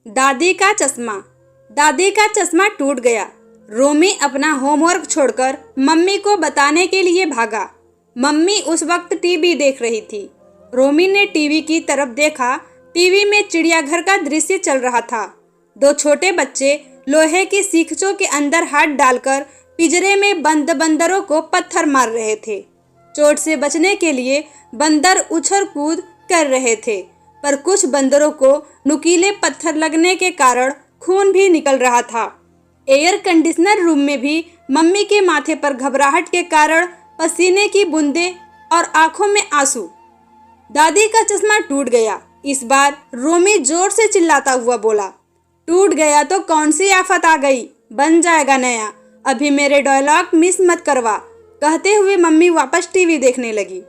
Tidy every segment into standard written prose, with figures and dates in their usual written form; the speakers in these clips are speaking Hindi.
दादी का चश्मा। दादी का चश्मा टूट गया। रोमी अपना होमवर्क छोड़कर मम्मी को बताने के लिए भागा। मम्मी उस वक्त टीवी देख रही थी। रोमी ने टीवी की तरफ देखा। टीवी में चिड़ियाघर का दृश्य चल रहा था। दो छोटे बच्चे लोहे की सीखचों के अंदर हाथ डालकर पिंजरे में बंद बंदरों को पत्थर मार रहे थे। चोट से बचने के लिए बंदर उछल कूद कर रहे थे, पर कुछ बंदरों को नुकीले पत्थर लगने के कारण खून भी निकल रहा था। एयर कंडीशनर रूम में भी मम्मी के माथे पर घबराहट के कारण पसीने की बूंदें और आंखों में आंसू। दादी का चश्मा टूट गया। इस बार रोमी जोर से चिल्लाता हुआ बोला, टूट गया तो कौन सी आफत आ गई, बन जाएगा नया। अभी मेरे डायलॉग मिस मत करवा। कहते हुए मम्मी वापस टीवी देखने लगी।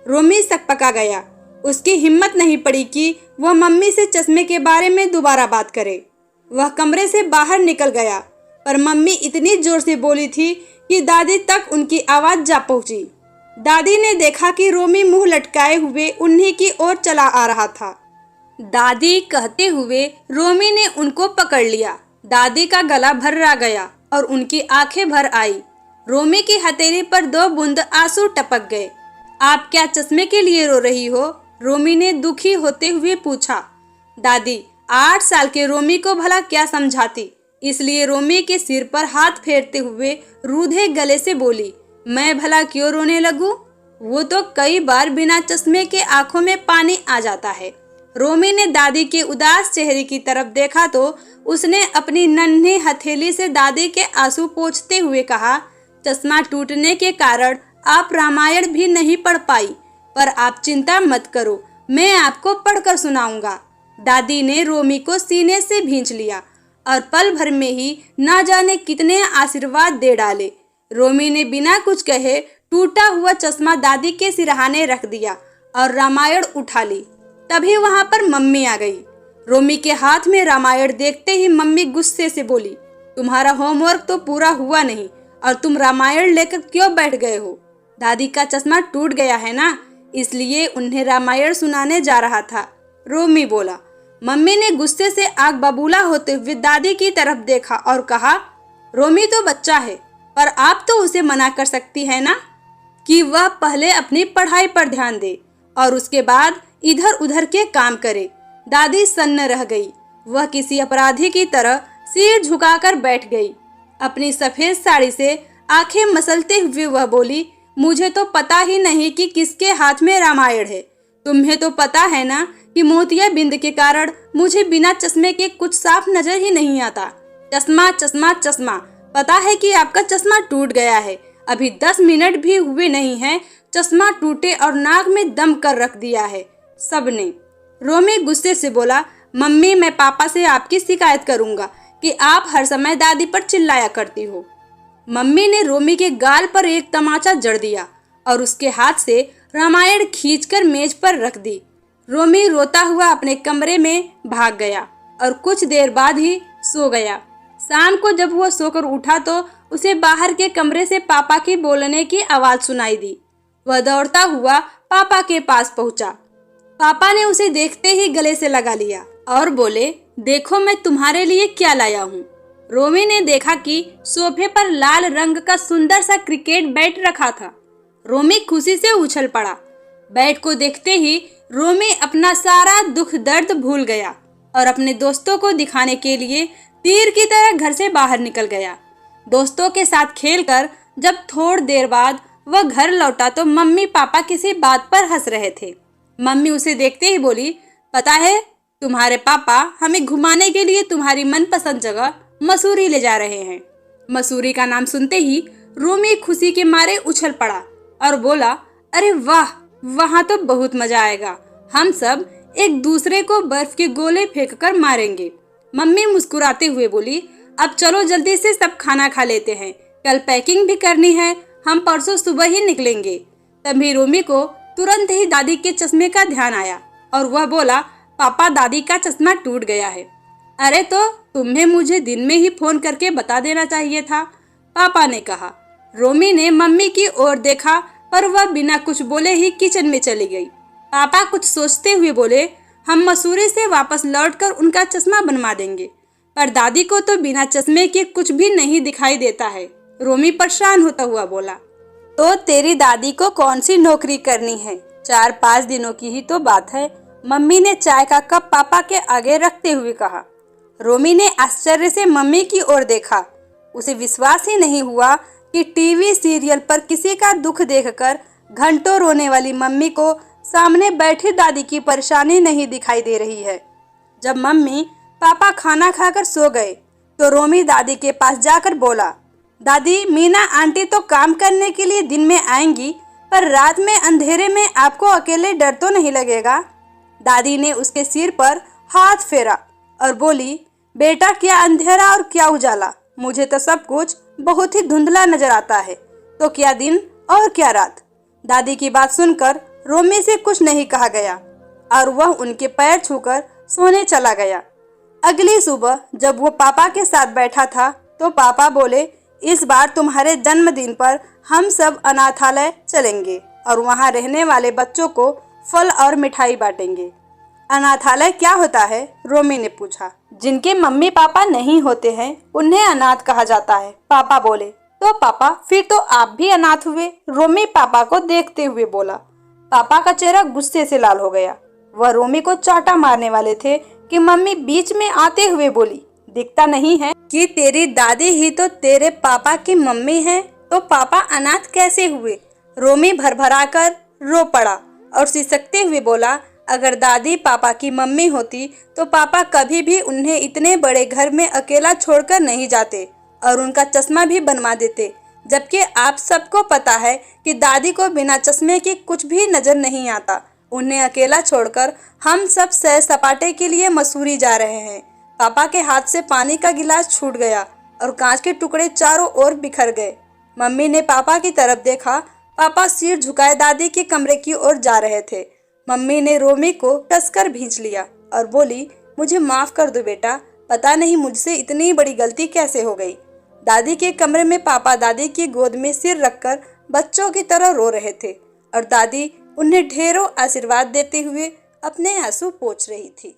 रोमी सकपका गया। उसकी हिम्मत नहीं पड़ी कि वह मम्मी से चश्मे के बारे में दोबारा बात करे। वह कमरे से बाहर निकल गया, पर मम्मी इतनी जोर से बोली थी कि दादी तक उनकी आवाज जा पहुंची। दादी ने देखा कि रोमी मुंह लटकाए हुए उन्हीं की ओर चला आ रहा था। दादी कहते हुए रोमी ने उनको पकड़ लिया। दादी का गला भर्रा गया और उनकी आंखें भर आई। रोमी की हथेली पर 2 बूंद आंसू टपक गए। आप क्या चश्मे के लिए रो रही हो? रोमी ने दुखी होते हुए पूछा। दादी 8 साल के रोमी को भला क्या समझाती, इसलिए रोमी के सिर पर हाथ फेरते हुए रूधे गले से बोली, मैं भला क्यों रोने लगूं? वो तो कई बार बिना चश्मे के आंखों में पानी आ जाता है। रोमी ने दादी के उदास चेहरे की तरफ देखा तो उसने अपनी नन्ही हथेली से दादी के आंसू पोंछते हुए कहा, चश्मा टूटने के कारण आप रामायण भी नहीं पढ़ पाई, पर आप चिंता मत करो, मैं आपको पढ़कर सुनाऊंगा। दादी ने रोमी को सीने से भींच लिया और पल भर में ही ना जाने कितने आशीर्वाद दे डाले। रोमी ने बिना कुछ कहे टूटा हुआ चश्मा दादी के सिरहाने रख दिया और रामायण उठा ली। तभी वहां पर मम्मी आ गई। रोमी के हाथ में रामायण देखते ही मम्मी गुस्से से बोली, तुम्हारा होमवर्क तो पूरा हुआ नहीं और तुम रामायण लेकर क्यों बैठ गए हो? दादी का चश्मा टूट गया है ना, इसलिए उन्हें रामायण सुनाने जा रहा था, रोमी बोला। मम्मी ने गुस्से से आग बबूला होते हुए दादी की तरफ देखा और कहा, रोमी तो बच्चा है, पर आप तो उसे मना कर सकती है ना कि वह पहले अपनी पढ़ाई पर ध्यान दे और उसके बाद इधर उधर के काम करे। दादी सन्न रह गई। वह किसी अपराधी की तरह सिर झुकाकर बैठ गई। अपनी सफेद साड़ी से आंखें मसलते हुए वह बोली, मुझे तो पता ही नहीं कि किसके हाथ में रामायण है। तुम्हें तो पता है ना कि मोतियाबिंद के कारण मुझे बिना चश्मे के कुछ साफ नजर ही नहीं आता। चश्मा चश्मा चश्मा, पता है कि आपका चश्मा टूट गया है। अभी 10 मिनट भी हुए नहीं हैं, चश्मा टूटे और नाक में दम कर रख दिया है सबने। रोमी गुस्से से बोला, मम्मी मैं पापा से आपकी शिकायत करूंगा कि आप हर समय दादी पर चिल्लाया करती हो। मम्मी ने रोमी के गाल पर एक तमाचा जड़ दिया और उसके हाथ से रामायण खींचकर मेज पर रख दी। रोमी रोता हुआ अपने कमरे में भाग गया और कुछ देर बाद ही सो गया। शाम को जब वह सोकर उठा तो उसे बाहर के कमरे से पापा की बोलने की आवाज सुनाई दी। वह दौड़ता हुआ पापा के पास पहुंचा। पापा ने उसे देखते ही गले से लगा लिया और बोले, देखो मैं तुम्हारे लिए क्या लाया हूँ। रोमी ने देखा कि सोफे पर लाल रंग का सुंदर सा क्रिकेट बैट रखा था। रोमी खुशी से उछल पड़ा। बैट को देखते ही रोमी अपना सारा दुख दर्द भूल गया और अपने दोस्तों को दिखाने के लिए तीर की तरह घर से बाहर निकल गया। दोस्तों के साथ खेलकर जब थोड़ी देर बाद वह घर लौटा तो मम्मी पापा किसी बात पर हंस रहे थे। मम्मी उसे देखते ही बोली, पता है तुम्हारे पापा हमें घुमाने के लिए तुम्हारी मनपसंद जगह मसूरी ले जा रहे हैं। मसूरी का नाम सुनते ही रोमी खुशी के मारे उछल पड़ा और बोला, अरे वाह, वहाँ तो बहुत मजा आएगा। हम सब एक दूसरे को बर्फ के गोले फेंक कर मारेंगे। मम्मी मुस्कुराते हुए बोली, अब चलो जल्दी से सब खाना खा लेते हैं, कल पैकिंग भी करनी है, हम परसों सुबह ही निकलेंगे। तभी रोमी को तुरंत ही दादी के चश्मे का ध्यान आया और वह बोला, पापा दादी का चश्मा टूट गया है। अरे तो तुम्हें मुझे दिन में ही फोन करके बता देना चाहिए था, पापा ने कहा। रोमी ने मम्मी की ओर देखा पर वह बिना कुछ बोले ही किचन में चली गई। पापा कुछ सोचते हुए बोले, हम मसूरी से वापस लौटकर उनका चश्मा बनवा देंगे। पर दादी को तो बिना चश्मे के कुछ भी नहीं दिखाई देता है। रोमी परेशान होता हुआ बोला। तो तेरी दादी को कौन सी नौकरी करनी है? 4-5 दिनों की ही तो बात है, मम्मी ने चाय का कप पापा के आगे रखते हुए कहा। रोमी ने आश्चर्य से मम्मी की ओर देखा। उसे विश्वास ही नहीं हुआ कि टीवी सीरियल पर किसी का दुख देखकर घंटों रोने वाली मम्मी को सामने बैठी दादी की परेशानी नहीं दिखाई दे रही है। जब मम्मी पापा खाना खाकर सो गए तो रोमी दादी के पास जाकर बोला, दादी, मीना आंटी तो काम करने के लिए दिन में आएंगी, पर रात में अंधेरे में आपको अकेले डर तो नहीं लगेगा? दादी ने उसके सिर पर हाथ फेरा और बोली, बेटा, क्या अंधेरा और क्या उजाला, मुझे तो सब कुछ बहुत ही धुंधला नजर आता है, तो क्या दिन और क्या रात। दादी की बात सुनकर रोमी से कुछ नहीं कहा गया और वह उनके पैर छूकर सोने चला गया। अगली सुबह जब वो पापा के साथ बैठा था तो पापा बोले, इस बार तुम्हारे जन्मदिन पर हम सब अनाथालय चलेंगे और वहाँ रहने वाले बच्चों को फल और मिठाई बांटेंगे। अनाथालय क्या होता है? रोमी ने पूछा। जिनके मम्मी पापा नहीं होते हैं उन्हें अनाथ कहा जाता है, पापा बोले। तो पापा, फिर तो आप भी अनाथ हुए? रोमी पापा को देखते हुए बोला। पापा का चेहरा गुस्से से लाल हो गया। वह रोमी को चांटा मारने वाले थे कि मम्मी बीच में आते हुए बोली, दिखता नहीं है कि तेरी दादी ही तो तेरे पापा की मम्मी है, तो पापा अनाथ कैसे हुए? रोमी भरभरा कर रो पड़ा और सिसकते हुए बोला, अगर दादी पापा की मम्मी होती तो पापा कभी भी उन्हें इतने बड़े घर में अकेला छोड़कर नहीं जाते और उनका चश्मा भी बनवा देते, जबकि आप सबको पता है कि दादी को बिना चश्मे के कुछ भी नजर नहीं आता। उन्हें अकेला छोड़कर हम सब सैर सपाटे के लिए मसूरी जा रहे हैं। पापा के हाथ से पानी का गिलास छूट गया और कांच के टुकड़े चारों ओर बिखर गए। मम्मी ने पापा की तरफ देखा। पापा सिर झुकाए दादी के कमरे की ओर जा रहे थे। मम्मी ने रोमी को कसकर भींच लिया और बोली, मुझे माफ कर दो बेटा, पता नहीं मुझसे इतनी बड़ी गलती कैसे हो गई। दादी के कमरे में पापा दादी की गोद में सिर रखकर बच्चों की तरह रो रहे थे और दादी उन्हें ढेरों आशीर्वाद देते हुए अपने आंसू पोंछ रही थी।